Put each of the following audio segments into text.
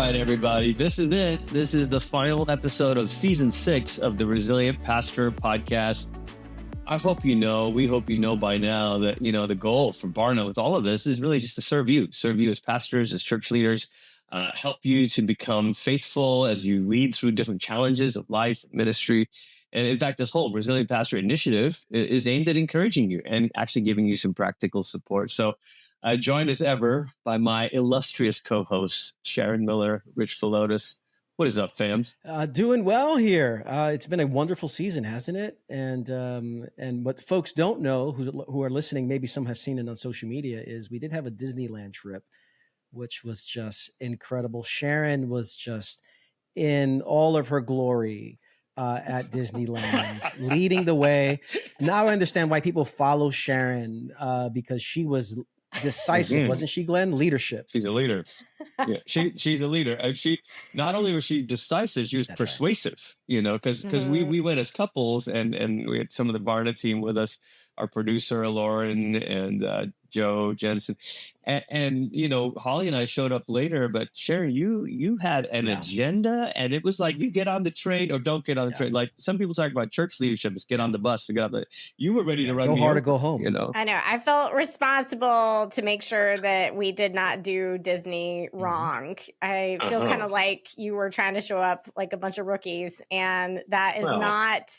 right, everybody. This is it. This is the final episode of season 6 of the Resilient Pastor podcast. I hope you know, we hope you know by now that, the goal for Barna with all of this is really just to serve you as pastors, as church leaders, help you to become faithful as you lead through different challenges of life, ministry. And in fact, this whole Resilient Pastor initiative is aimed at encouraging you and actually giving you some practical support. So joined as ever by my illustrious co-hosts, Sharon Miller, Rich Philotis. What is up, fams? Doing well here. It's been a wonderful season, hasn't it? And what folks don't know, who are listening, maybe some have seen it on social media, is we did have a Disneyland trip, which was just incredible. Sharon was just in all of her glory at Disneyland, leading the way. Now I understand why people follow Sharon because she was decisive, wasn't she, Glenn? Leadership. She's a leader. Yeah, she's a leader. And she not only was she decisive, she was persuasive. Right. Because we went as couples, and we had some of the Barna team with us, our producer Lauren and Joe Jensen, and Holly and I showed up later. But Sharon, you had an agenda, and it was like you get on the train or don't get on the train. Like some people talk about church leadership is get on the bus to get on the. You were ready to run. Go hard or go home. I know. I felt responsible to make sure that we did not do Disney wrong. I feel kind of like you were trying to show up like a bunch of rookies, and that is not.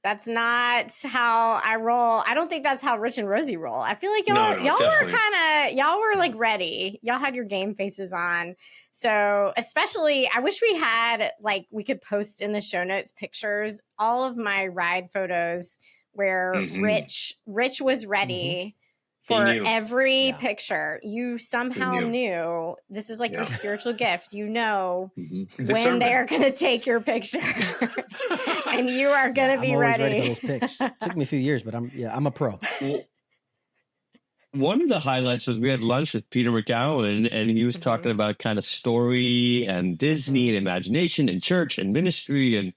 That's not how I roll. I don't think that's how Rich and Rosie roll. I feel like y'all were like ready. Y'all had your game faces on. So especially, I wish we had we could post in the show notes pictures, all of my ride photos where Rich was ready for every picture. You somehow knew this is like your spiritual gift. When they are going to take your picture. And you are going to be ready for those pics. It took me a few years, but I'm a pro. One of the highlights was we had lunch with Peter McGowan, and he was talking about kind of story and Disney and imagination and church and ministry.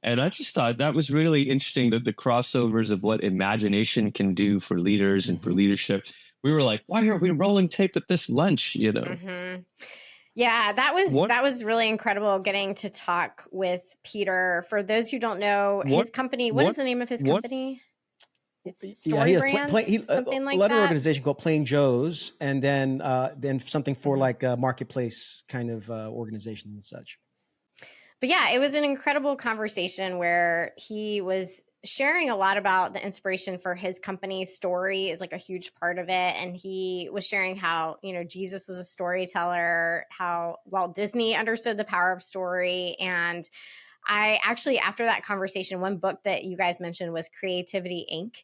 And I just thought that was really interesting, that the crossovers of what imagination can do for leaders and for leadership. We were like, why are we rolling tape at this lunch? Yeah, that was really incredible getting to talk with Peter. For those who don't know his company, what is the name of his company? It's Story Brand, something like that. Another organization called Plain Joe's, and then something for like marketplace kind of organizations and such. But yeah, it was an incredible conversation where he was sharing a lot about the inspiration for his company. Story is like a huge part of it. And he was sharing how, Jesus was a storyteller, how Walt Disney understood the power of story. And I actually, after that conversation, one book that you guys mentioned was Creativity, Inc.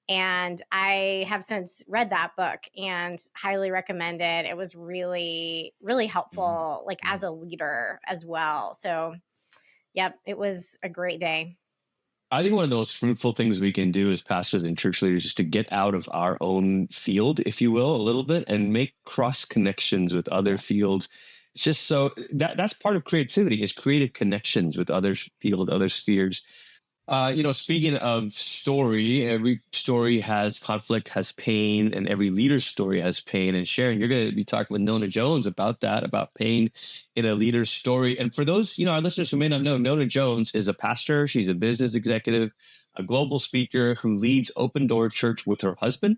And I have since read that book and highly recommend it. It was really, really helpful, as a leader as well. So, yep, it was a great day. I think one of the most fruitful things we can do as pastors and church leaders is to get out of our own field, if you will, a little bit, and make cross connections with other fields. It's just so that's part of creativity, is creative connections with other fields, other spheres. Speaking of story, every story has conflict, has pain, and every leader's story has pain. And Sharon, you're going to be talking with Nona Jones about that, about pain in a leader's story. And for those, our listeners who may not know, Nona Jones is a pastor. She's a business executive, a global speaker who leads Open Door Church with her husband.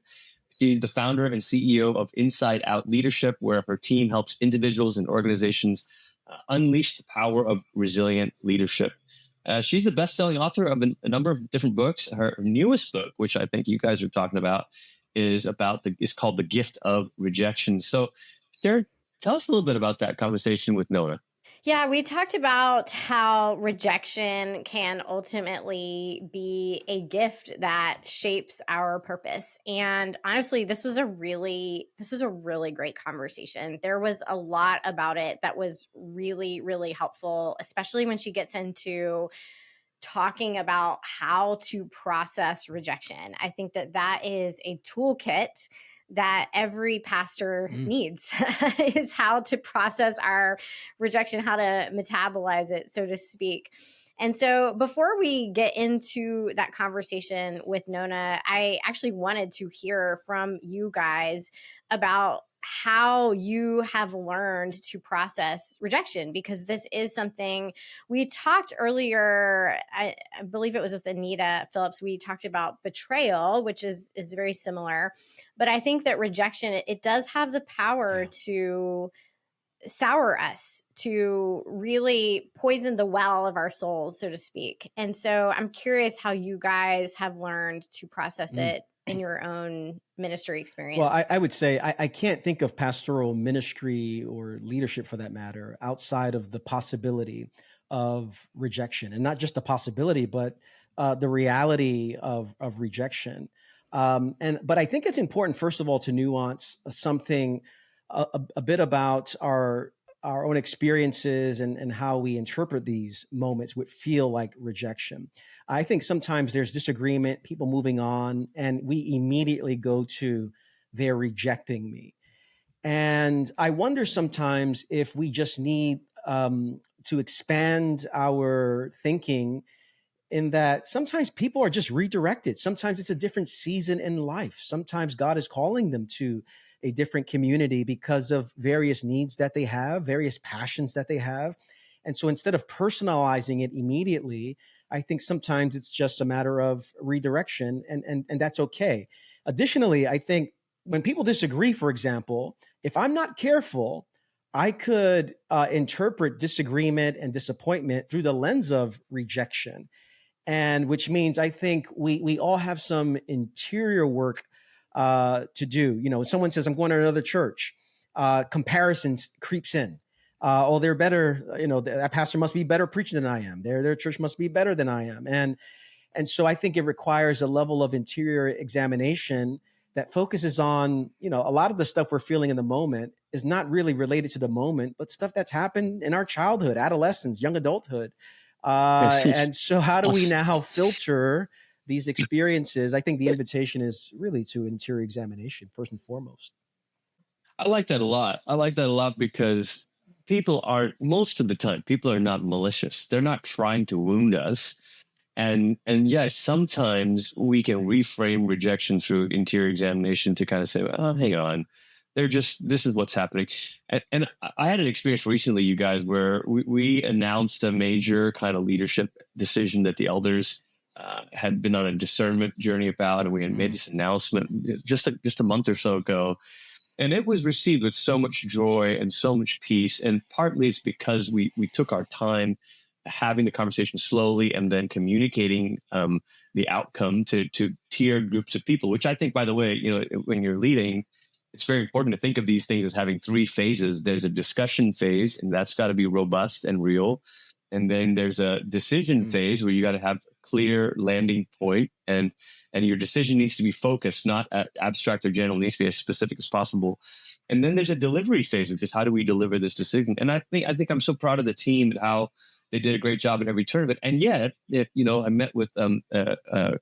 She's the founder and CEO of Inside Out Leadership, where her team helps individuals and organizations unleash the power of resilient leadership. She's the best-selling author of a number of different books. Her newest book, which I think you guys are talking about, is called The Gift of Rejection. So, Sarah, tell us a little bit about that conversation with Nona. Yeah, we talked about how rejection can ultimately be a gift that shapes our purpose. And honestly, this was a really great conversation. There was a lot about it that was really, really helpful, especially when she gets into talking about how to process rejection. I think that is a toolkit that every pastor needs is how to process our rejection, how to metabolize it, so to speak. And so before we get into that conversation with Nona, I actually wanted to hear from you guys about how you have learned to process rejection, because this is something we talked earlier. I believe it was with Anita Phillips. We talked about betrayal, which is very similar, but I think that rejection, it does have the power to sour us, to really poison the well of our souls, so to speak. And so I'm curious how you guys have learned to process it in your own ministry experience. Well, I would say I can't think of pastoral ministry or leadership, for that matter, outside of the possibility of rejection, and not just the possibility, but the reality of rejection. But I think it's important, first of all, to nuance something a bit about our own experiences and how we interpret these moments would feel like rejection. I think sometimes there's disagreement, people moving on, and we immediately go to, they're rejecting me. And I wonder sometimes if we just need to expand our thinking, in that sometimes people are just redirected. Sometimes it's a different season in life. Sometimes God is calling them to a different community because of various needs that they have, various passions that they have. And so instead of personalizing it immediately, I think sometimes it's just a matter of redirection, and that's okay. Additionally, I think when people disagree, for example, if I'm not careful, I could interpret disagreement and disappointment through the lens of rejection. And which means I think we all have some interior work to do. You know, someone says, I'm going to another church. Comparisons creeps in. Oh, they're better. You know, that pastor must be better preaching than I am. Their church must be better than I am. And so I think it requires a level of interior examination that focuses on, you know, a lot of the stuff we're feeling in the moment is not really related to the moment, but stuff that's happened in our childhood, adolescence, young adulthood. And so how do we now filter these experiences? I think the invitation is really to interior examination, first and foremost. I like that a lot. I like that a lot because most of the time, people are not malicious. They're not trying to wound us. And yes, sometimes we can reframe rejection through interior examination to kind of say, oh, hang on. This is what's happening. And I had an experience recently, you guys, where we announced a major kind of leadership decision that the elders had been on a discernment journey about, and we had made this announcement just a month or so ago. And it was received with so much joy and so much peace. And partly it's because we took our time having the conversation slowly and then communicating the outcome to tiered groups of people, which I think, by the way, you know, when you're leading, it's very important to think of these things as having three phases. There's a discussion phase, and that's got to be robust and real. And then there's a decision phase where you got to have a clear landing point, and your decision needs to be focused, not abstract or general. It needs to be as specific as possible. And then there's a delivery phase, which is how do we deliver this decision? And I think I'm so proud of the team and how they did a great job in every turn of it. And yet, you know, I met with a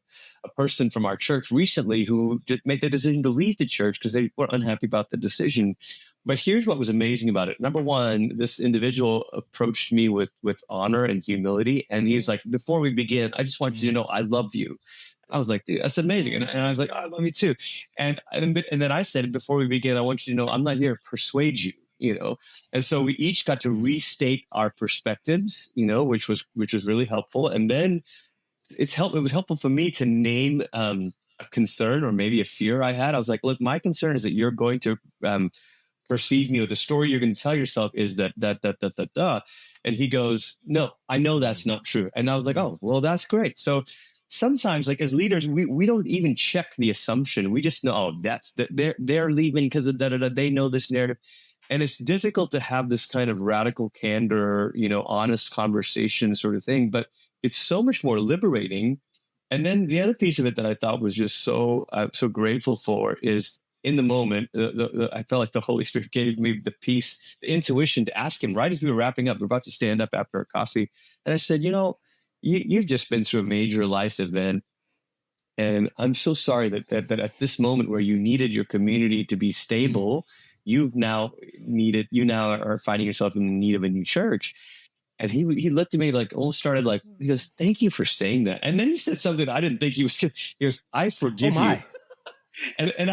person from our church recently who just made the decision to leave the church because they were unhappy about the decision. But here's what was amazing about it. Number one, this individual approached me with honor and humility. And he's like, before we begin, I just want you to know I love you. I was like, dude, that's amazing. And I was like, oh, I love you too. And then I said, before we begin, I want you to know I'm not here to persuade you, you know. And so we each got to restate our perspectives, you know, which was really helpful. And then it was helpful for me to name a concern or maybe a fear I had. I was like, look, my concern is that you're going to perceive me, or the story you're going to tell yourself is that. And he goes, no, I know that's not true. And I was like, oh, well, that's great. So sometimes, like as leaders, we don't even check the assumption. We just know, oh, they're leaving because of they know this narrative. And it's difficult to have this kind of radical candor, you know, honest conversation sort of thing, but it's so much more liberating. And then the other piece of it that I thought was just so grateful for is in the moment, I felt like the Holy Spirit gave me the peace, the intuition to ask him right as we were wrapping up. We're about to stand up after our coffee. And I said, you know, you've just been through a major life event. And I'm so sorry that at this moment where you needed your community to be stable, you now are finding yourself in the need of a new church. And he looked at me like, almost started like, he goes, thank you for saying that. And then he said something I didn't think he was. He goes, I forgive you. And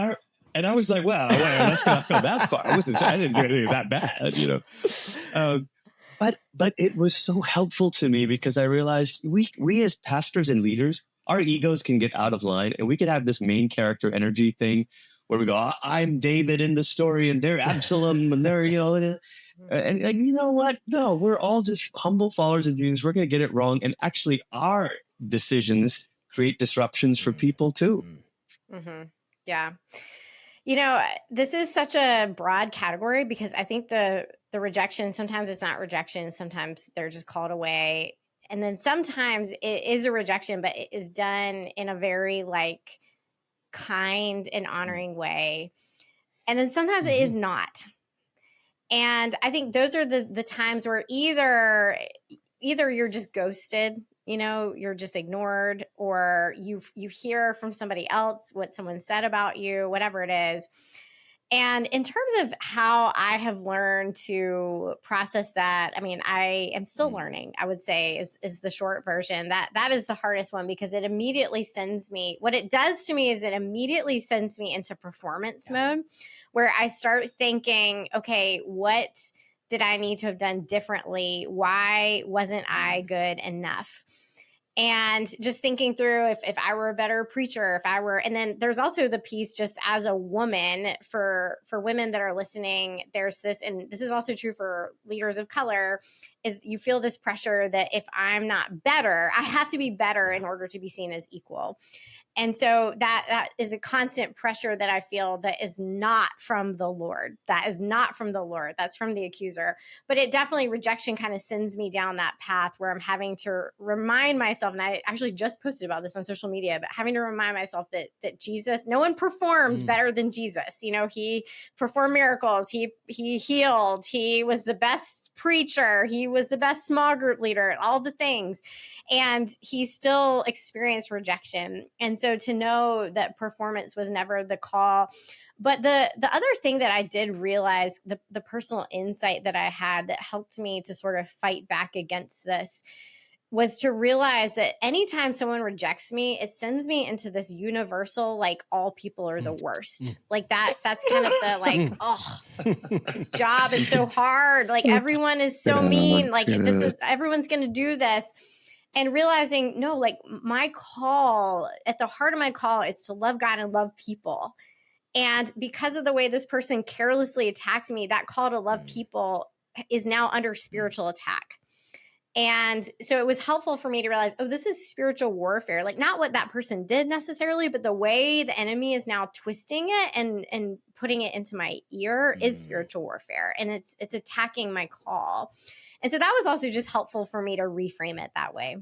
And I was like, wow, let's not go that far. I didn't do anything that bad, you know. But it was so helpful to me because I realized we as pastors and leaders, our egos can get out of line, and we could have this main character energy thing where we go, I'm David in the story, and they're Absalom, and they're, you know, and you know what? No, we're all just humble followers of Jesus. We're going to get it wrong, and actually, our decisions create disruptions for people too. Mm-hmm. Yeah. You know, this is such a broad category because I think the rejection, sometimes it's not rejection, sometimes they're just called away. And then sometimes it is a rejection, but it is done in a very like kind and honoring way. And then sometimes it is not. And I think those are the times where either you're just ghosted, you know, you're just ignored, or you hear from somebody else what someone said about you, whatever it is. And in terms of how I have learned to process that, I mean, I am still learning, I would say is the short version. That is the hardest one because it immediately sends me, what it does to me is it immediately sends me into performance mode where I start thinking, okay, what did I need to have done differently? Why wasn't I good enough? And just thinking through if I were a better preacher, and then there's also the piece just as a woman for women that are listening, there's this, and this is also true for leaders of color, is you feel this pressure that if I'm not better, I have to be better in order to be seen as equal. And so that is a constant pressure that I feel that is not from the Lord. That is not from the Lord. That's from the accuser. But it definitely, rejection kind of sends me down that path where I'm having to remind myself, and I actually just posted about this on social media, but having to remind myself that Jesus, no one performed better than Jesus. You know, he performed miracles. He healed. He was the best preacher. He was the best small group leader, all the things. And he still experienced rejection. And so to know that performance was never the call. But the other thing that I did realize, the personal insight that I had that helped me to sort of fight back against this, was to realize that anytime someone rejects me, it sends me into this universal, like, all people are the worst. Like that's kind of the like, oh, this job is so hard. Like everyone is so mean. Like everyone's going to do this. And realizing, no, like my call, at the heart of my call, is to love God and love people. And because of the way this person carelessly attacked me, that call to love people is now under spiritual attack. And so it was helpful for me to realize, oh, this is spiritual warfare. Like not what that person did necessarily, but the way the enemy is now twisting it and putting it into my ear is spiritual warfare. And it's attacking my call. And so that was also just helpful for me to reframe it that way.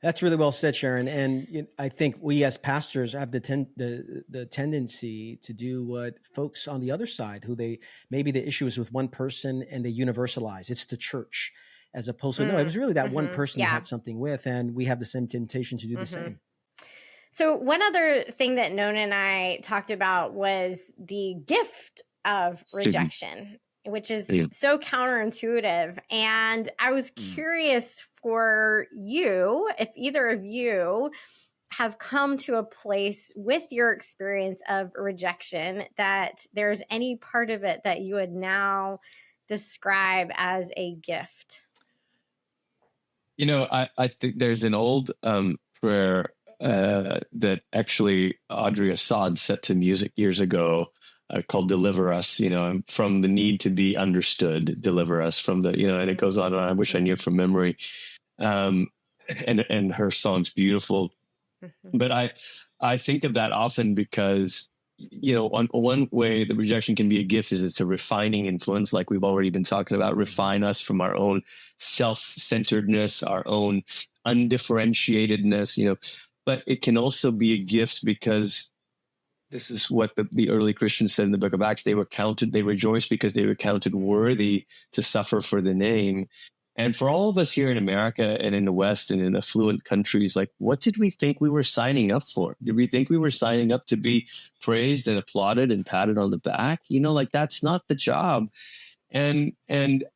That's really well said, Sharon. And I think we as pastors have the tendency to do what folks on the other side, who maybe the issue is with one person and they universalize. It's the church, as opposed to, no, it was really that one person you had something with, and we have the same temptation to do the same. So one other thing that Nona and I talked about was the gift of rejection, which is so counterintuitive. And I was curious for you, if either of you have come to a place with your experience of rejection, that there's any part of it that you would now describe as a gift. You know, I think there's an old prayer that actually Audrey Assad set to music years ago, called "Deliver Us." You know, from the need to be understood, deliver us from the, you know, and it goes on. And I wish I knew it from memory. And her song's beautiful, but I think of that often because, you know, one way the rejection can be a gift is it's a refining influence, like we've already been talking about, refine us from our own self-centeredness, our own undifferentiatedness, you know. But it can also be a gift because this is what the early Christians said in the book of Acts. They rejoiced because they were counted worthy to suffer for the name. And for all of us here in America and in the West and in affluent countries, like, what did we think we were signing up for? Did we think we were signing up to be praised and applauded and patted on the back? You know, like, that's not the job. And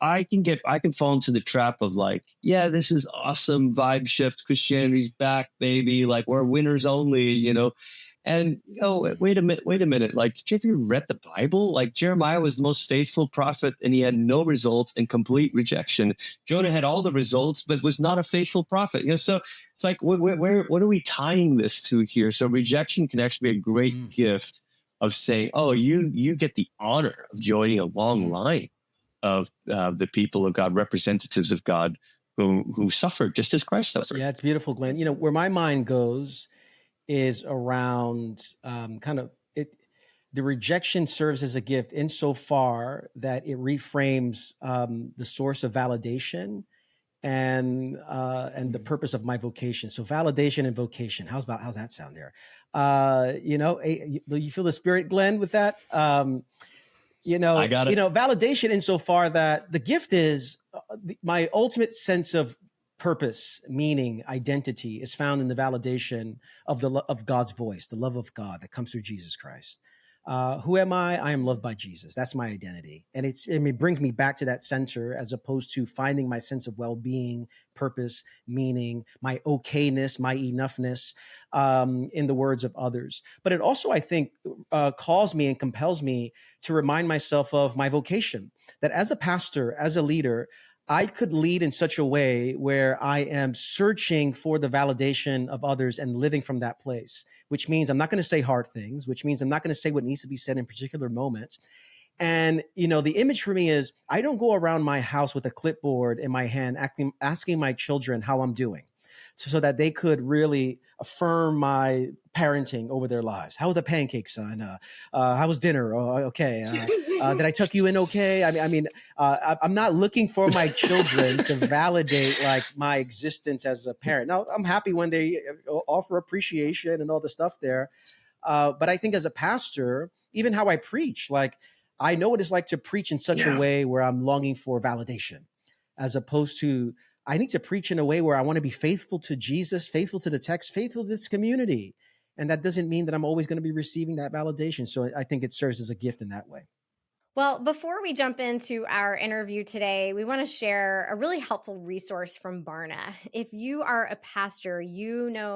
I can fall into the trap of like, yeah, this is awesome vibe shift. Christianity's back, baby. Like we're winners only, And wait a minute. Like, have you read the Bible? Like Jeremiah was the most faithful prophet, and he had no results and complete rejection. Jonah had all the results, but was not a faithful prophet. So it's like, where what are we tying this to here? So rejection can actually be a great gift of saying, oh, you get the honor of joining a long line of the people of God, representatives of God who suffered just as Christ suffered. Yeah, it's beautiful, Glenn. Where my mind goes is around the rejection serves as a gift insofar that it reframes the source of validation and the purpose of my vocation. So validation and vocation. How's that sound there? You feel the spirit, Glenn, with that? I got it. Validation insofar that the gift is my ultimate sense of purpose, meaning, identity is found in the validation of God's voice, the love of God that comes through Jesus Christ. Who am I? I am loved by Jesus. That's my identity. And it brings me back to that center as opposed to finding my sense of well-being, purpose, meaning, my okayness, my enoughness, in the words of others. But it also, I think, calls me and compels me to remind myself of my vocation, that as a pastor, as a leader, I could lead in such a way where I am searching for the validation of others and living from that place, which means I'm not going to say hard things, which means I'm not going to say what needs to be said in particular moments. And, the image for me is I don't go around my house with a clipboard in my hand asking my children how I'm doing so that they could really affirm my parenting over their lives. How was the pancakes, son? How was dinner? Oh, okay. Did I tuck you in okay? I'm not looking for my children to validate like my existence as a parent. Now, I'm happy when they offer appreciation and all the stuff there. But I think as a pastor, even how I preach, like I know what it's like to preach in such a way where I'm longing for validation, as opposed to I need to preach in a way where I want to be faithful to Jesus, faithful to the text, faithful to this community. And that doesn't mean that I'm always going to be receiving that validation. So I think it serves as a gift in that way. Well, before we jump into our interview today, we want to share a really helpful resource from Barna. If you are a pastor,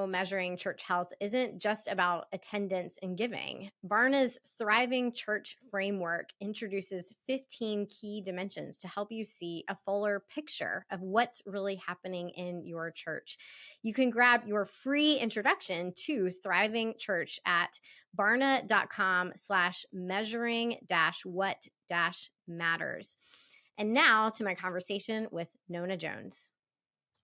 measuring church health isn't just about attendance and giving. Barna's Thriving Church Framework introduces 15 key dimensions to help you see a fuller picture of what's really happening in your church. You can grab your free introduction to Thriving Church at barna.com/measuring-what-matters. And now to my conversation with Nona Jones.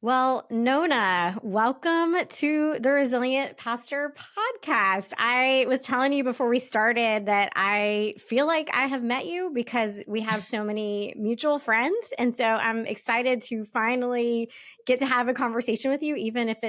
Well, Nona, welcome to the Resilient Pastor podcast. I was telling you before we started that I feel like I have met you because we have so many mutual friends. And so I'm excited to finally get to have a conversation with you, even if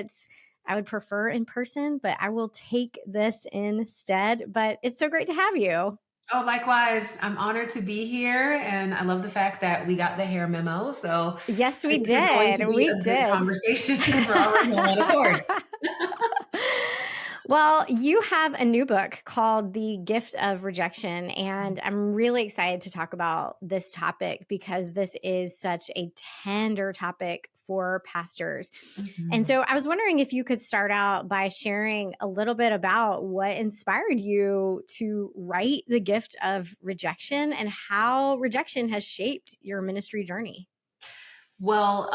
I would prefer in person, but I will take this instead. But it's so great to have you. Oh, likewise. I'm honored to be here. And I love the fact that we got the hair memo. So yes, we did. This is going to be a good conversation because we're already on one accord. Well, you have a new book called The Gift of Rejection, and I'm really excited to talk about this topic because this is such a tender topic for pastors. Mm-hmm. And so I was wondering if you could start out by sharing a little bit about what inspired you to write The Gift of Rejection and how rejection has shaped your ministry journey. Well,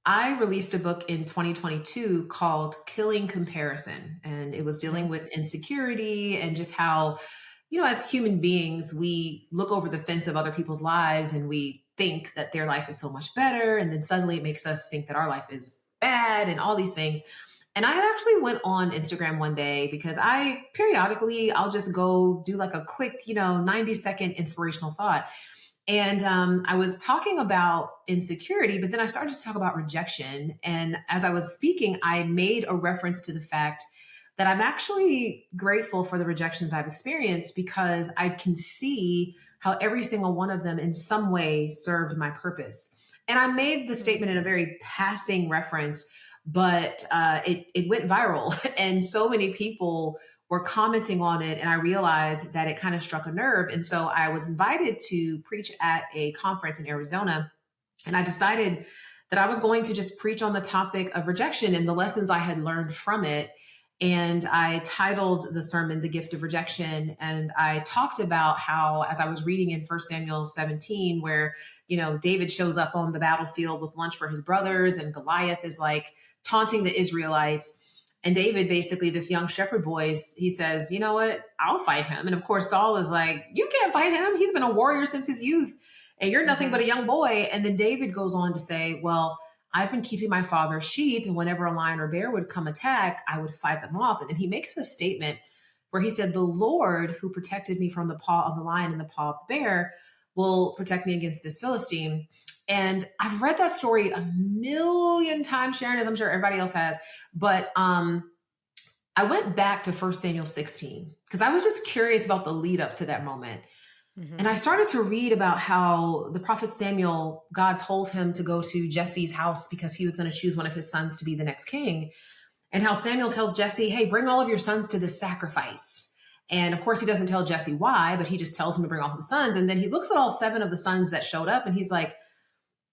I released a book in 2022 called Killing Comparison, and it was dealing with insecurity and just how, as human beings, we look over the fence of other people's lives and we think that their life is so much better. And then suddenly it makes us think that our life is bad and all these things. And I actually went on Instagram one day because I'll just go do like a quick, 90-second inspirational thought. And I was talking about insecurity, but then I started to talk about rejection. And as I was speaking, I made a reference to the fact that I'm actually grateful for the rejections I've experienced because I can see how every single one of them in some way served my purpose. And I made the statement in a very passing reference, but it went viral. And so many people were commenting on it. And I realized that it kind of struck a nerve. And so I was invited to preach at a conference in Arizona. And I decided that I was going to just preach on the topic of rejection and the lessons I had learned from it. And I titled the sermon, The Gift of Rejection. And I talked about how, as I was reading in 1 Samuel 17, where, David shows up on the battlefield with lunch for his brothers, and Goliath is like taunting the Israelites. And David, basically, this young shepherd boy, he says, you know what, I'll fight him. And of course, Saul is like, you can't fight him. He's been a warrior since his youth, and you're nothing but a young boy. And then David goes on to say, well, I've been keeping my father's sheep, and whenever a lion or bear would come attack, I would fight them off. And then he makes a statement where he said, the Lord who protected me from the paw of the lion and the paw of the bear will protect me against this Philistine. And I've read that story a million times, Sharon, as I'm sure everybody else has. But I went back to 1 Samuel 16 because I was just curious about the lead up to that moment. And I started to read about how the prophet Samuel, God told him to go to Jesse's house because he was going to choose one of his sons to be the next king. And how Samuel tells Jesse, hey, bring all of your sons to this sacrifice. And of course, he doesn't tell Jesse why, but he just tells him to bring all his sons. And then he looks at all 7 of the sons that showed up, and he's like,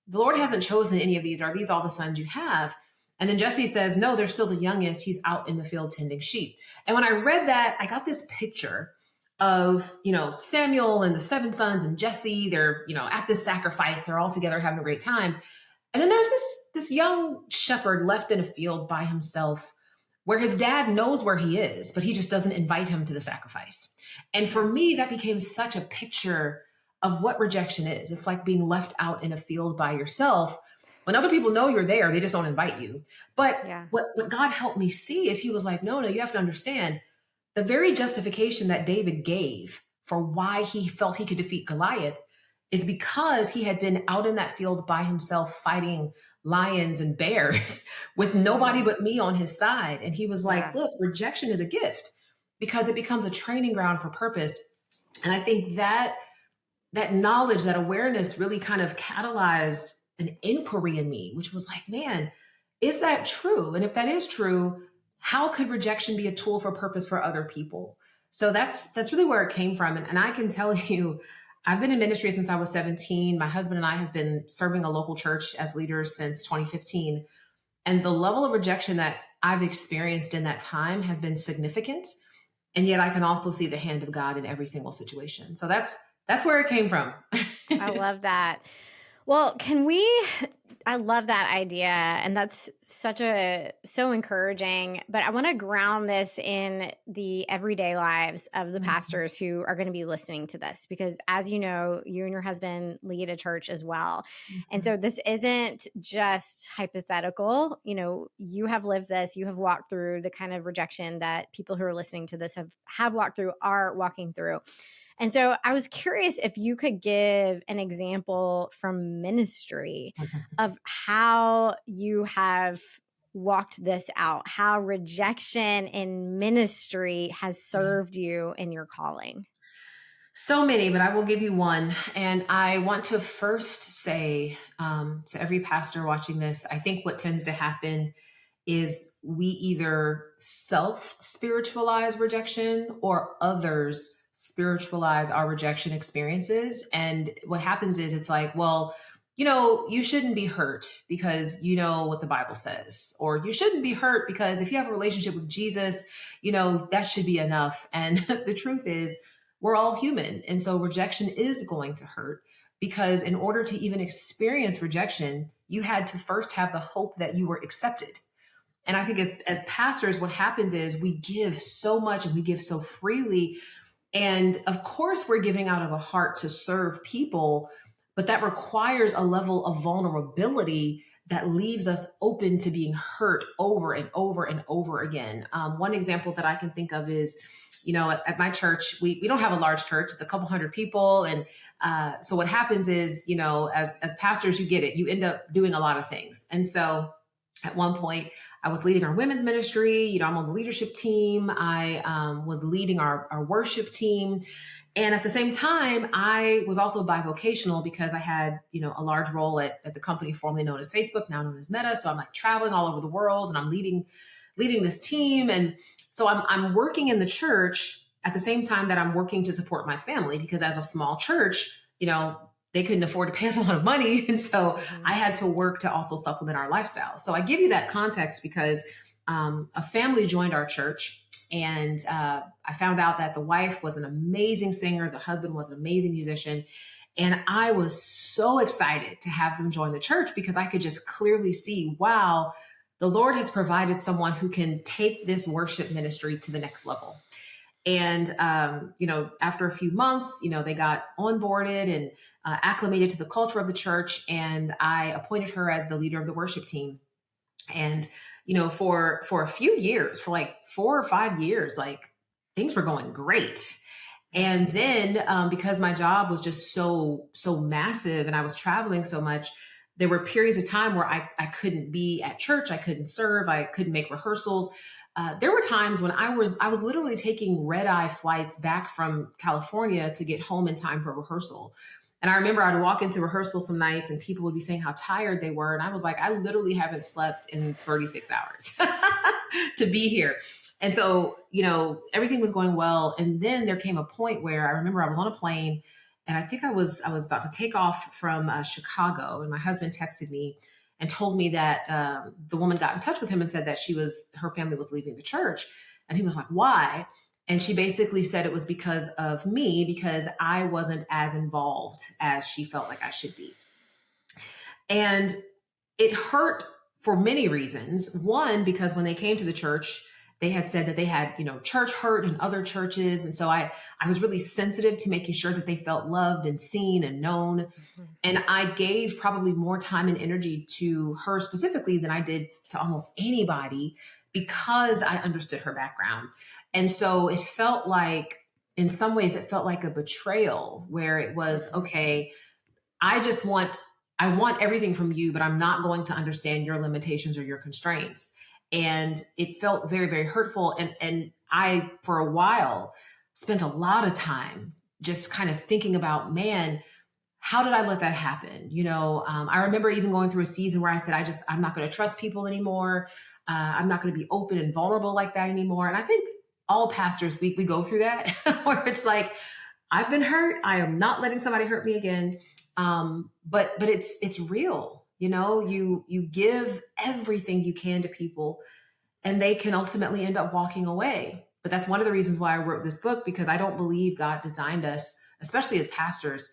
the Lord hasn't chosen any of these. Are these all the sons you have? And then Jesse says, no, they're still the youngest. He's out in the field tending sheep. And when I read that, I got this picture of, Samuel and the 7 sons and Jesse. They're, at this sacrifice. They're all together having a great time. And then there's this young shepherd left in a field by himself where his dad knows where he is, but he just doesn't invite him to the sacrifice. And for me, that became such a picture of what rejection is. It's like being left out in a field by yourself. When other people know you're there, they just don't invite you. But what God helped me see is he was like, no, you have to understand the very justification that David gave for why he felt he could defeat Goliath is because he had been out in that field by himself fighting lions and bears with nobody but me on his side. And he was like, look, rejection is a gift because it becomes a training ground for purpose. And I think that knowledge, that awareness really kind of catalyzed an inquiry in me, which was like, man, is that true? And if that is true, how could rejection be a tool for purpose for other people? So that's really where it came from. And I can tell you, I've been in ministry since I was 17. My husband and I have been serving a local church as leaders since 2015. And the level of rejection that I've experienced in that time has been significant. And yet I can also see the hand of God in every single situation. So that's where it came from. I love that. Well, I love that idea. And that's so encouraging, but I want to ground this in the everyday lives of the pastors who are going to be listening to this, because as you know, you and your husband lead a church as well. And so this isn't just hypothetical. You have lived this, you have walked through the kind of rejection that people who are listening to this have walked through, are walking through. And so I was curious if you could give an example from ministry of how you have walked this out, how rejection in ministry has served you in your calling. So many, but I will give you one. And I want to first say to every pastor watching this, I think what tends to happen is we either self-spiritualize rejection or others spiritualize our rejection experiences. And what happens is it's like, well, you shouldn't be hurt because you know what the Bible says, or you shouldn't be hurt because if you have a relationship with Jesus, that should be enough. And the truth is we're all human. And so rejection is going to hurt, because in order to even experience rejection, you had to first have the hope that you were accepted. And I think as pastors, what happens is we give so much and we give so freely. And of course, we're giving out of a heart to serve people, but that requires a level of vulnerability that leaves us open to being hurt over and over and over again. One example that I can think of is, at my church, we don't have a large church. It's a couple hundred people. And so what happens is, as pastors, you get it. You end up doing a lot of things. And so at one point, I was leading our women's ministry. I'm on the leadership team. I was leading our worship team. And at the same time, I was also bivocational because I had, a large role at the company formerly known as Facebook, now known as Meta. So I'm like traveling all over the world and I'm leading leading this team. And so I'm working in the church at the same time that I'm working to support my family, because as a small church, they couldn't afford to pay us a lot of money. And so I had to work to also supplement our lifestyle. So I give you that context because a family joined our church, and I found out that the wife was an amazing singer. The husband was an amazing musician. And I was so excited to have them join the church because I could just clearly see, wow, the Lord has provided someone who can take this worship ministry to the next level. And, after a few months, they got onboarded and acclimated to the culture of the church. And I appointed her as the leader of the worship team. And, for a few years, for like 4 or 5 years, like things were going great. And then because my job was just so massive and I was traveling so much, there were periods of time where I couldn't be at church. I couldn't serve. I couldn't make rehearsals. There were times when I was literally taking red-eye flights back from California to get home in time for rehearsal. And I remember I'd walk into rehearsal some nights and people would be saying how tired they were. And I was like, I literally haven't slept in 36 hours to be here. And so, everything was going well. And then there came a point where I remember I was on a plane and I think I was about to take off from Chicago, and my husband texted me and told me that the woman got in touch with him and said that her family was leaving the church. And he was like, why? And she basically said it was because of me, because I wasn't as involved as she felt like I should be. And it hurt for many reasons. One, because when they came to the church, they had said that they had, church hurt in other churches. And so I was really sensitive to making sure that they felt loved and seen and known. Mm-hmm. And I gave probably more time and energy to her specifically than I did to almost anybody, because I understood her background. And so it felt like, in some ways, it felt like a betrayal, where it was, okay, I want everything from you, but I'm not going to understand your limitations or your constraints. And it felt very, very hurtful. And I, for a while, spent a lot of time just kind of thinking about, man, how did I let that happen? I remember even going through a season where I said, I'm not going to trust people anymore. I'm not going to be open and vulnerable like that anymore. And I think all pastors, we go through that where it's like, I've been hurt. I am not letting somebody hurt me again. But it's real. You give everything you can to people and they can ultimately end up walking away. But that's one of the reasons why I wrote this book, because I don't believe God designed us, especially as pastors,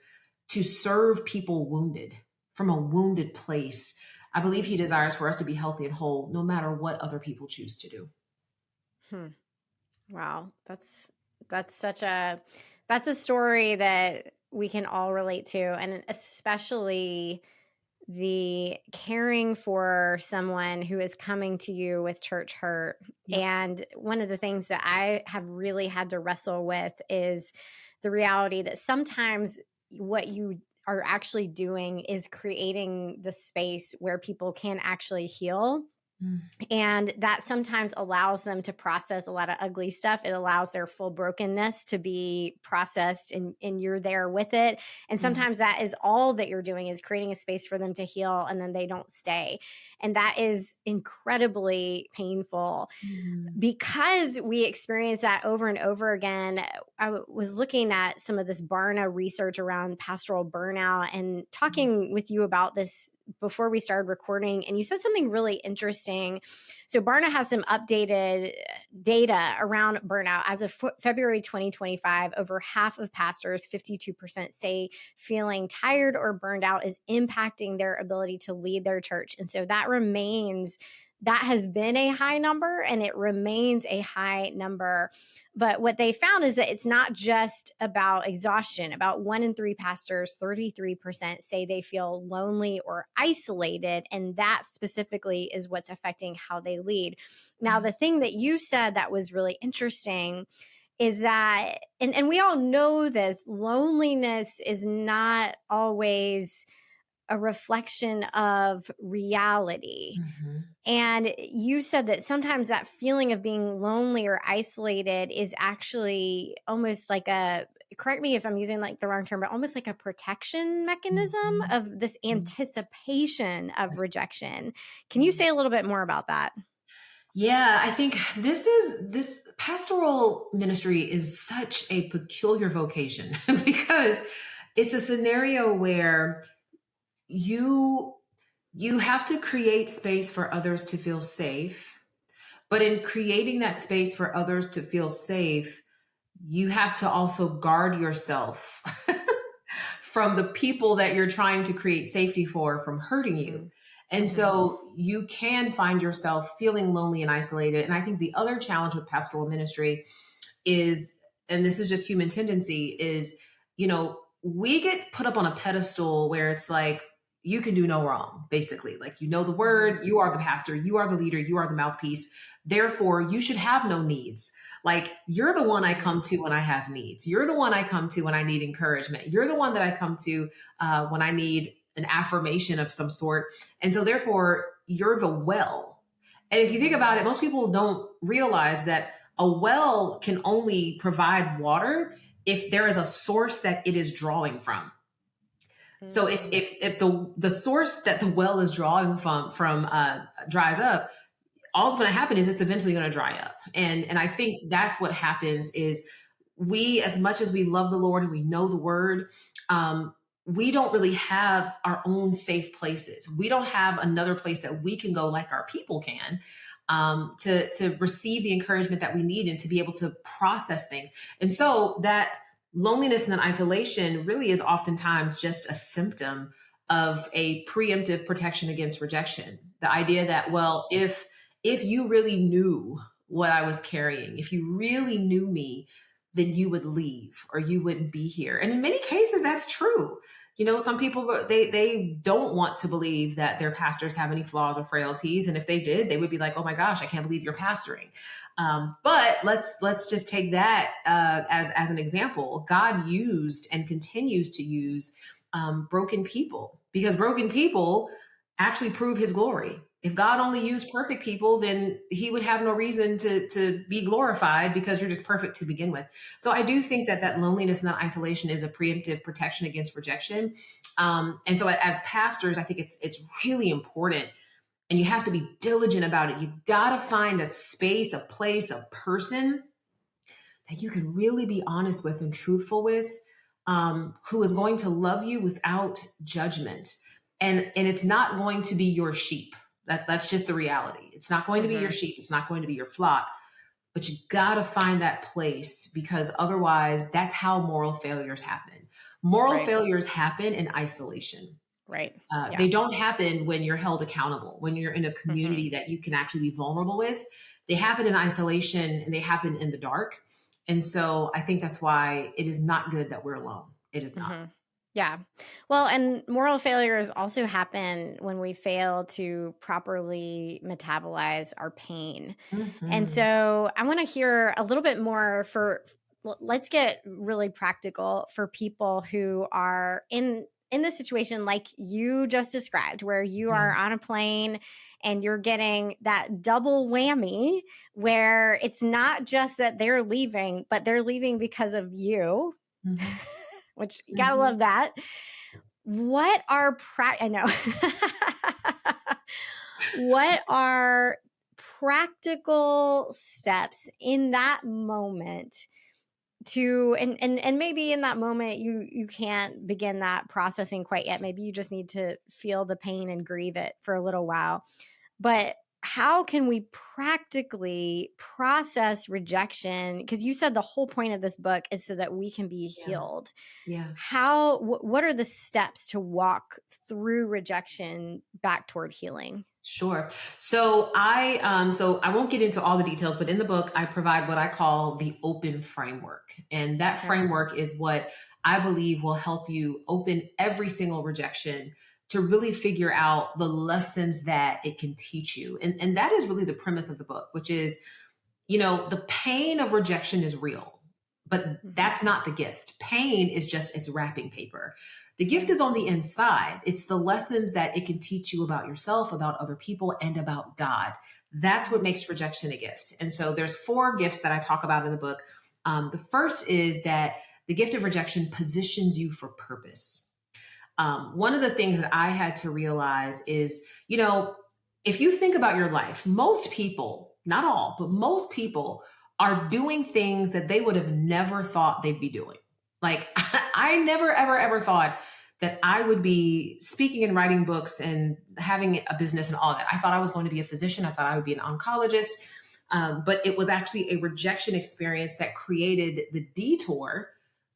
to serve people wounded from a wounded place. I believe he desires for us to be healthy and whole, no matter what other people choose to do. Wow. That's a story that we can all relate to. And especially the caring for someone who is coming to you with church hurt. Yep. And one of the things that I have really had to wrestle with is the reality that sometimes what you are actually doing is creating the space where people can actually heal. And that sometimes allows them to process a lot of ugly stuff. It allows their full brokenness to be processed, and you're there with it. And sometimes that is all that you're doing, is creating a space for them to heal, and then they don't stay. And that is incredibly painful because we experience that over and over again. I was looking at some of this Barna research around pastoral burnout and talking with you about this before we started recording, and you said something really interesting. So Barna has some updated data around burnout. As of February 2025, over half of pastors, 52%, say feeling tired or burned out is impacting their ability to lead their church. And so that has been a high number, and it remains a high number. But what they found is that it's not just about exhaustion. About 1 in 3 pastors, 33%, say they feel lonely or isolated. And that specifically is what's affecting how they lead. Now, the thing that you said that was really interesting is that, and we all know this, loneliness is not always a reflection of reality. And you said that sometimes that feeling of being lonely or isolated is actually almost like correct me if I'm using like the wrong term, but almost like a protection mechanism of this anticipation of rejection. Can you say a little bit more about that? Yeah, I think this pastoral ministry is such a peculiar vocation because it's a scenario where you you have to create space for others to feel safe, but in creating that space for others to feel safe, you have to also guard yourself from the people that you're trying to create safety for from hurting you. And so you can find yourself feeling lonely and isolated. And I think the other challenge with pastoral ministry is, and this is just human tendency, is, we get put up on a pedestal where it's like, you can do no wrong, basically. Like, the word, you are the pastor, you are the leader, you are the mouthpiece. Therefore, you should have no needs. Like, you're the one I come to when I have needs. You're the one I come to when I need encouragement. You're the one that I come to when I need an affirmation of some sort. And so therefore, you're the well. And if you think about it, most people don't realize that a well can only provide water if there is a source that it is drawing from. So if the source that the well is drawing from dries up, all's going to happen is it's eventually going to dry up. And I think that's what happens is we, as much as we love the Lord and we know the word, we don't really have our own safe places. We don't have another place that we can go like our people can, to receive the encouragement that we need and to be able to process things. And so that loneliness and that isolation really is oftentimes just a symptom of a preemptive protection against rejection. The idea that, well, if you really knew what I was carrying, if you really knew me, then you would leave or you wouldn't be here. And in many cases, that's true. Some people, they don't want to believe that their pastors have any flaws or frailties. And if they did, they would be like, oh my gosh, I can't believe you're pastoring. But let's just take that as an example. God used and continues to use broken people, because broken people actually prove his glory. If God only used perfect people, then he would have no reason to be glorified, because you're just perfect to begin with. So I do think that loneliness and that isolation is a preemptive protection against rejection. And so as pastors, I think it's really important, and you have to be diligent about it. You got to find a space, a place, a person that you can really be honest with and truthful with, who is going to love you without judgment. And it's not going to be your sheep. That's just the reality. It's not going to be your sheep. It's not going to be your flock. But you got to find that place, because otherwise that's how moral failures happen. Moral failures happen in isolation. Right. They don't happen when you're held accountable, when you're in a community that you can actually be vulnerable with. They happen in isolation, and they happen in the dark. And so I think that's why it is not good that we're alone. It is not. Yeah. Well, and moral failures also happen when we fail to properly metabolize our pain. And so I want to hear a little bit more let's get really practical for people who are in this situation like you just described, where you are on a plane and you're getting that double whammy, where it's not just that they're leaving, but they're leaving because of you. Which you gotta love that. What are I know. What are practical steps in that moment to, and maybe in that moment you can't begin that processing quite yet. Maybe you just need to feel the pain and grieve it for a little while. But how can we practically process rejection? Because you said the whole point of this book is so that we can be healed. Yeah. What are the steps to walk through rejection back toward healing? Sure. So I won't get into all the details, but in the book, I provide what I call the open framework. And that framework is what I believe will help you open every single rejection to really figure out the lessons that it can teach you. And that is really the premise of the book, which is, the pain of rejection is real, but that's not the gift. Pain is just its wrapping paper. The gift is on the inside. It's the lessons that it can teach you about yourself, about other people, and about God. That's what makes rejection a gift. And so there's 4 gifts that I talk about in the book. The first is that the gift of rejection positions you for purpose. One of the things that I had to realize is, if you think about your life, most people not all, but most people are doing things that they would have never thought they'd be doing. Like I never, ever, ever thought that I would be speaking and writing books and having a business and all that. I thought I was going to be a physician. I thought I would be an oncologist. But it was actually a rejection experience that created the detour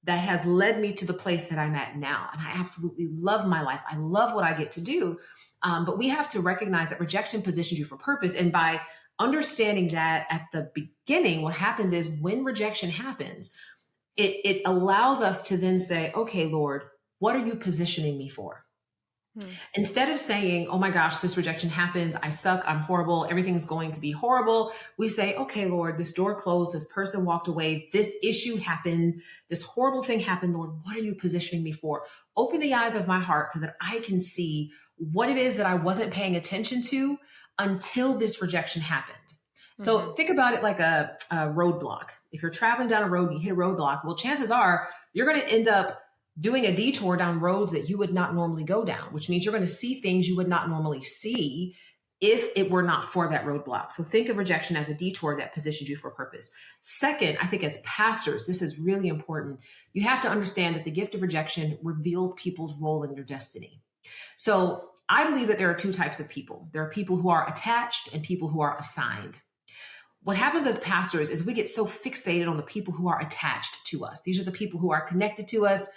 that has led me to the place that I'm at now. And I absolutely love my life. I love what I get to do. But we have to recognize that rejection positions you for purpose. And by understanding that at the beginning, what happens is when rejection happens, it allows us to then say, okay, Lord, what are you positioning me for? Instead of saying, oh my gosh, this rejection happens, I suck, I'm horrible, everything's going to be horrible, we say, okay, Lord, this door closed, this person walked away, this issue happened, this horrible thing happened, Lord, what are you positioning me for? Open the eyes of my heart so that I can see what it is that I wasn't paying attention to until this rejection happened. So think about it like a roadblock. If you're traveling down a road and you hit a roadblock, well, chances are you're going to end up doing a detour down roads that you would not normally go down, which means you're going to see things you would not normally see if it were not for that roadblock. So think of rejection as a detour that positions you for purpose. Second, I think as pastors, this is really important. You have to understand that the gift of rejection reveals people's role in your destiny. So I believe that there are two types of people. There are people who are attached and people who are assigned. What happens as pastors is we get so fixated on the people who are attached to us. These are the people who are connected to us.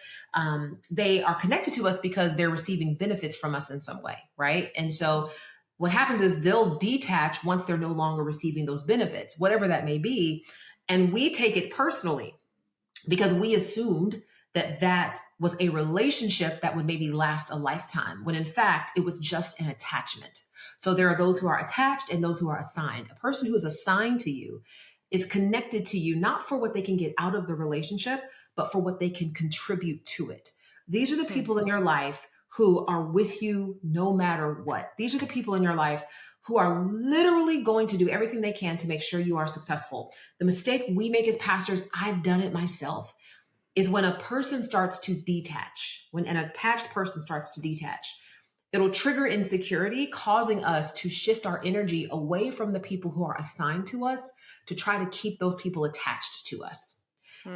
They are connected to us because they're receiving benefits from us in some way, right? And so what happens is they'll detach once they're no longer receiving those benefits, whatever that may be. And we take it personally because we assumed that that was a relationship that would maybe last a lifetime, when in fact, it was just an attachment. So there are those who are attached and those who are assigned. A person who is assigned to you is connected to you, not for what they can get out of the relationship, but for what they can contribute to it. These are the people in your life who are with you no matter what. These are the people in your life who are literally going to do everything they can to make sure you are successful. The mistake we make as pastors, I've done it myself, is when a person starts to detach, when an attached person starts to detach, it'll trigger insecurity, causing us to shift our energy away from the people who are assigned to us to try to keep those people attached to us.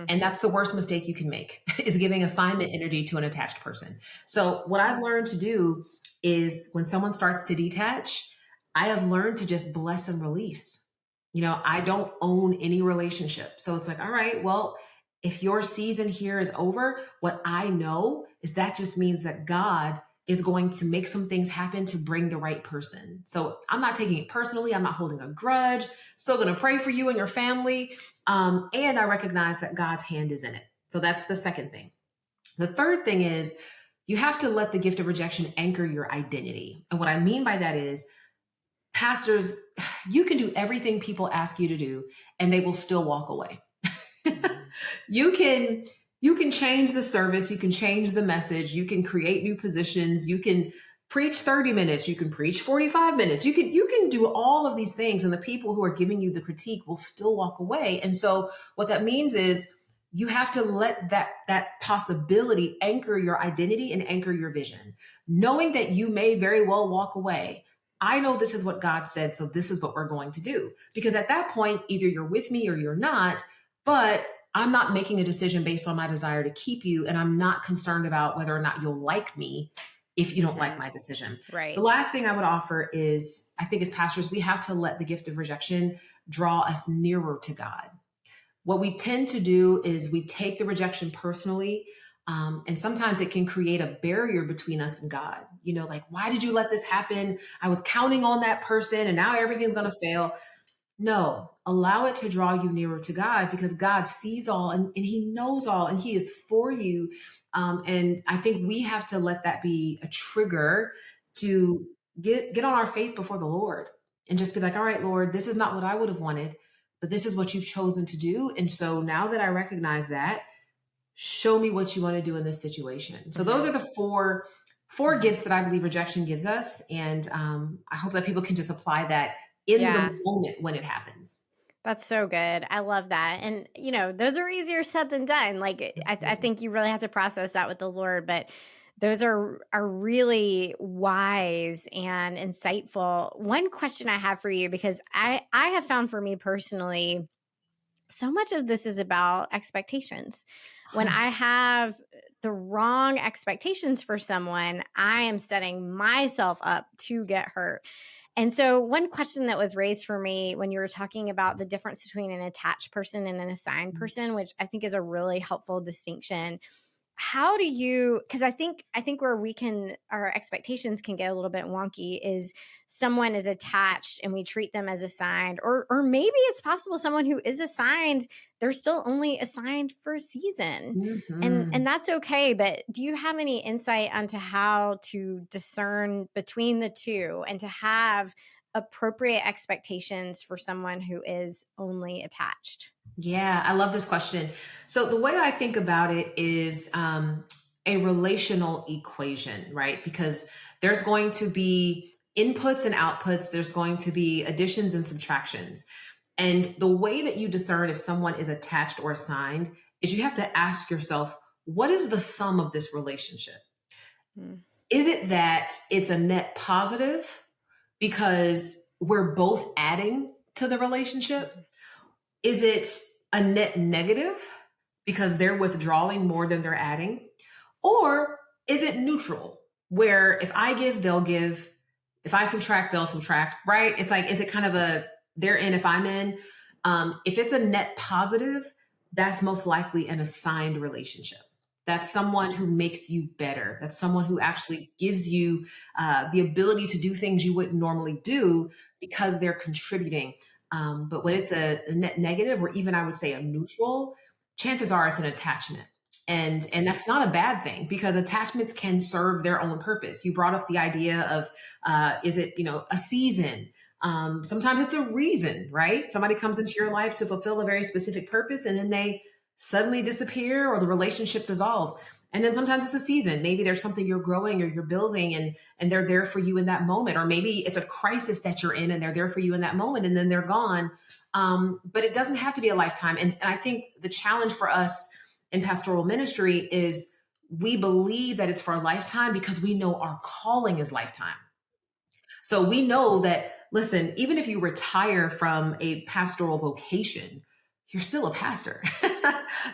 And that's the worst mistake you can make, is giving assignment energy to an attached person. So what I've learned to do is when someone starts to detach, I have learned to just bless and release. You know, I don't own any relationship. So it's like, all right, well, if your season here is over, what I know is that just means that God is going to make some things happen to bring the right person. So I'm not taking it personally. I'm not holding a grudge. Still going to pray for you and your family. And I recognize that God's hand is in it. So that's the second thing. The third thing is you have to let the gift of rejection anchor your identity. And what I mean by that is, pastors, you can do everything people ask you to do and they will still walk away. You can change the service, you can change the message, you can create new positions, you can preach 30 minutes, you can preach 45 minutes, you can do all of these things, and the people who are giving you the critique will still walk away. And so what that means is you have to let that possibility anchor your identity and anchor your vision, knowing that you may very well walk away. I know this is what God said, so this is what we're going to do. Because at that point, either you're with me or you're not, but I'm not making a decision based on my desire to keep you, and I'm not concerned about whether or not you'll like me if you don't like my decision. Right. The last thing I would offer is, I think as pastors, we have to let the gift of rejection draw us nearer to God. What we tend to do is we take the rejection personally, and sometimes it can create a barrier between us and God. You know, like, why did you let this happen? I was counting on that person and now everything's going to fail. No, allow it to draw you nearer to God, because God sees all and he knows all and he is for you. And I think we have to let that be a trigger to get on our face before the Lord and just be like, all right, Lord, this is not what I would have wanted, but this is what you've chosen to do. And so now that I recognize that, show me what you want to do in this situation. So those are the four gifts that I believe rejection gives us. And I hope that people can just apply that in the moment when it happens. That's so good. I love that. And, you know, those are easier said than done. Like, I think you really have to process that with the Lord. But Those are really wise and insightful. One question I have for you, because I have found for me personally, so much of this is about expectations. When I have the wrong expectations for someone, I am setting myself up to get hurt. And so, one question that was raised for me when you were talking about the difference between an attached person and an assigned person, which I think is a really helpful distinction. How do you, because I think where our expectations can get a little bit wonky is someone is attached and we treat them as assigned, or maybe it's possible someone who is assigned, they're still only assigned for a season. And that's okay. But do you have any insight onto how to discern between the two and to have appropriate expectations for someone who is only attached? Yeah, I love this question. So the way I think about it is a relational equation, right? Because there's going to be inputs and outputs, there's going to be additions and subtractions. And the way that you discern if someone is attached or assigned is you have to ask yourself, what is the sum of this relationship? Is it that it's a net positive because we're both adding to the relationship? Is it a net negative because they're withdrawing more than they're adding? Or is it neutral, where if I give, they'll give, if I subtract, they'll subtract, right? It's like, is it kind of a they're in if I'm in? If it's a net positive, that's most likely an assigned relationship. That's someone who makes you better. That's someone who actually gives you the ability to do things you wouldn't normally do because they're contributing. But when it's a net negative, or even I would say a neutral, chances are it's an attachment. And that's not a bad thing, because attachments can serve their own purpose. You brought up the idea of is it, a season? Sometimes it's a reason, right? Somebody comes into your life to fulfill a very specific purpose, and then they suddenly disappear, or the relationship dissolves. And then sometimes it's a season. Maybe there's something you're growing or you're building, and they're there for you in that moment. Or maybe it's a crisis that you're in and they're there for you in that moment, and then they're gone. But it doesn't have to be a lifetime. And I think the challenge for us in pastoral ministry is we believe that it's for a lifetime because we know our calling is lifetime. So we know that, listen, even if you retire from a pastoral vocation, you're still a pastor.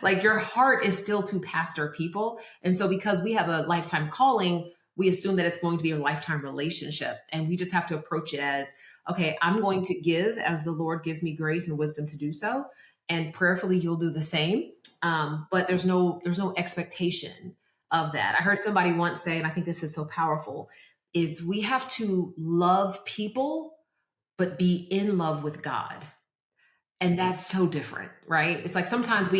Like, your heart is still to pastor people. And so because we have a lifetime calling, we assume that it's going to be a lifetime relationship. And we just have to approach it as, okay, I'm going to give as the Lord gives me grace and wisdom to do so. And prayerfully, you'll do the same. But there's no expectation of that. I heard somebody once say, and I think this is so powerful, is we have to love people, but be in love with God. And that's so different, right? It's like sometimes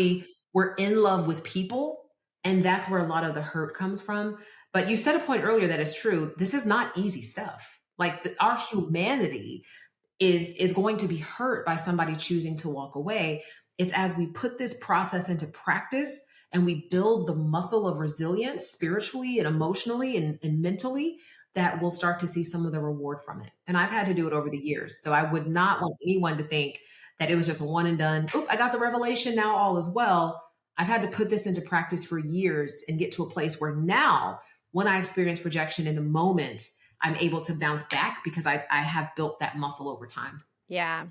we're in love with people, and that's where a lot of the hurt comes from. But you said a point earlier that is true. This is not easy stuff. Like, our humanity is going to be hurt by somebody choosing to walk away. It's as we put this process into practice and we build the muscle of resilience spiritually and emotionally and mentally, that we'll start to see some of the reward from it. And I've had to do it over the years. So I would not want anyone to think that it was just a one and done. Oop, I got the revelation, now all is well. I've had to put this into practice for years and get to a place where now, when I experience rejection in the moment, I'm able to bounce back because I have built that muscle over time. Yeah.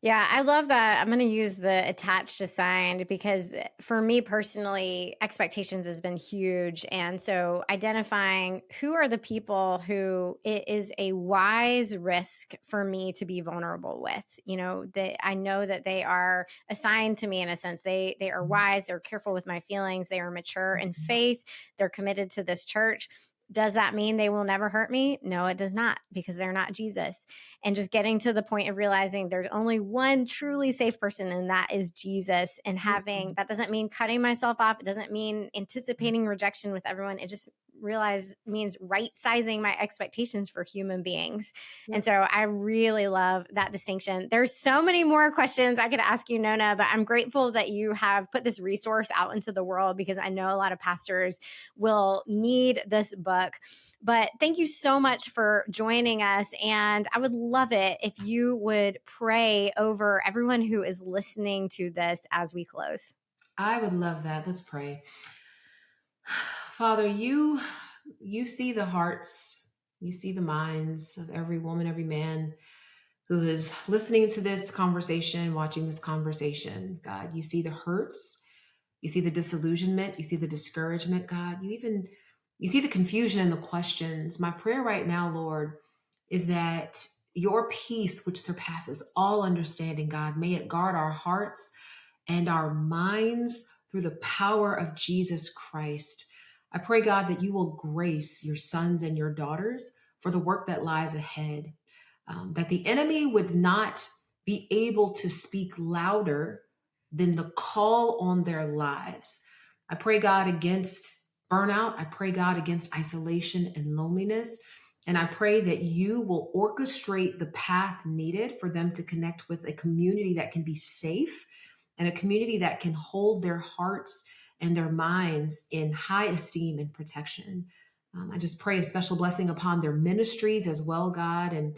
Yeah, I love that. I'm going to use the attached assigned because for me personally, expectations has been huge. And so identifying who are the people who it is a wise risk for me to be vulnerable with, that I know that they are assigned to me in a sense. They are wise, they're careful with my feelings, they are mature in faith, they're committed to this church. Does that mean they will never hurt me? No, it does not, because they're not Jesus. And just getting to the point of realizing there's only one truly safe person, and that is Jesus. And that doesn't mean cutting myself off. It doesn't mean anticipating rejection with everyone. It just means right sizing my expectations for human beings. Yep. And so I really love that distinction. There's so many more questions I could ask you, Nona, but I'm grateful that you have put this resource out into the world, because I know a lot of pastors will need this book. But thank you so much for joining us. And I would love it if you would pray over everyone who is listening to this as we close. I would love that. Let's pray. Father, you you see the hearts, you see the minds of every woman, every man who is listening to this conversation, watching this conversation. God, you see the hurts, you see the disillusionment, you see the discouragement, God. You see the confusion and the questions. My prayer right now, Lord, is that your peace, which surpasses all understanding, God, may it guard our hearts and our minds through the power of Jesus Christ. I pray, God, that you will grace your sons and your daughters for the work that lies ahead, that the enemy would not be able to speak louder than the call on their lives. I pray, God, against burnout. I pray, God, against isolation and loneliness. And I pray that you will orchestrate the path needed for them to connect with a community that can be safe and a community that can hold their hearts and their minds in high esteem and protection. I just pray a special blessing upon their ministries as well, God, and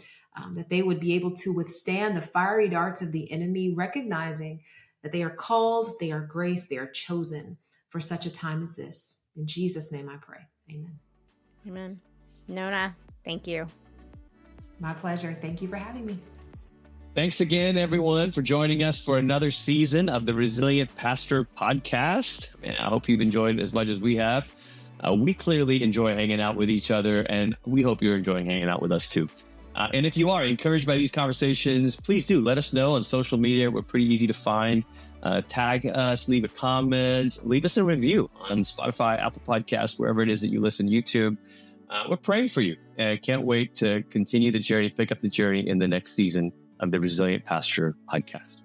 that they would be able to withstand the fiery darts of the enemy, recognizing that they are called, they are graced, they are chosen for such a time as this. In Jesus' name I pray. Amen. Amen. Nona, thank you. My pleasure. Thank you for having me. Thanks again, everyone, for joining us for another season of the Resilient Pastor Podcast. And I hope you've enjoyed it as much as we have. We clearly enjoy hanging out with each other, and we hope you're enjoying hanging out with us too. And if you are encouraged by these conversations, please do let us know on social media. We're pretty easy to find. Tag us, leave a comment, leave us a review on Spotify, Apple Podcasts, wherever it is that you listen, YouTube. We're praying for you. And can't wait to continue the journey, pick up the journey in the next season of the Resilient Pastor Podcast.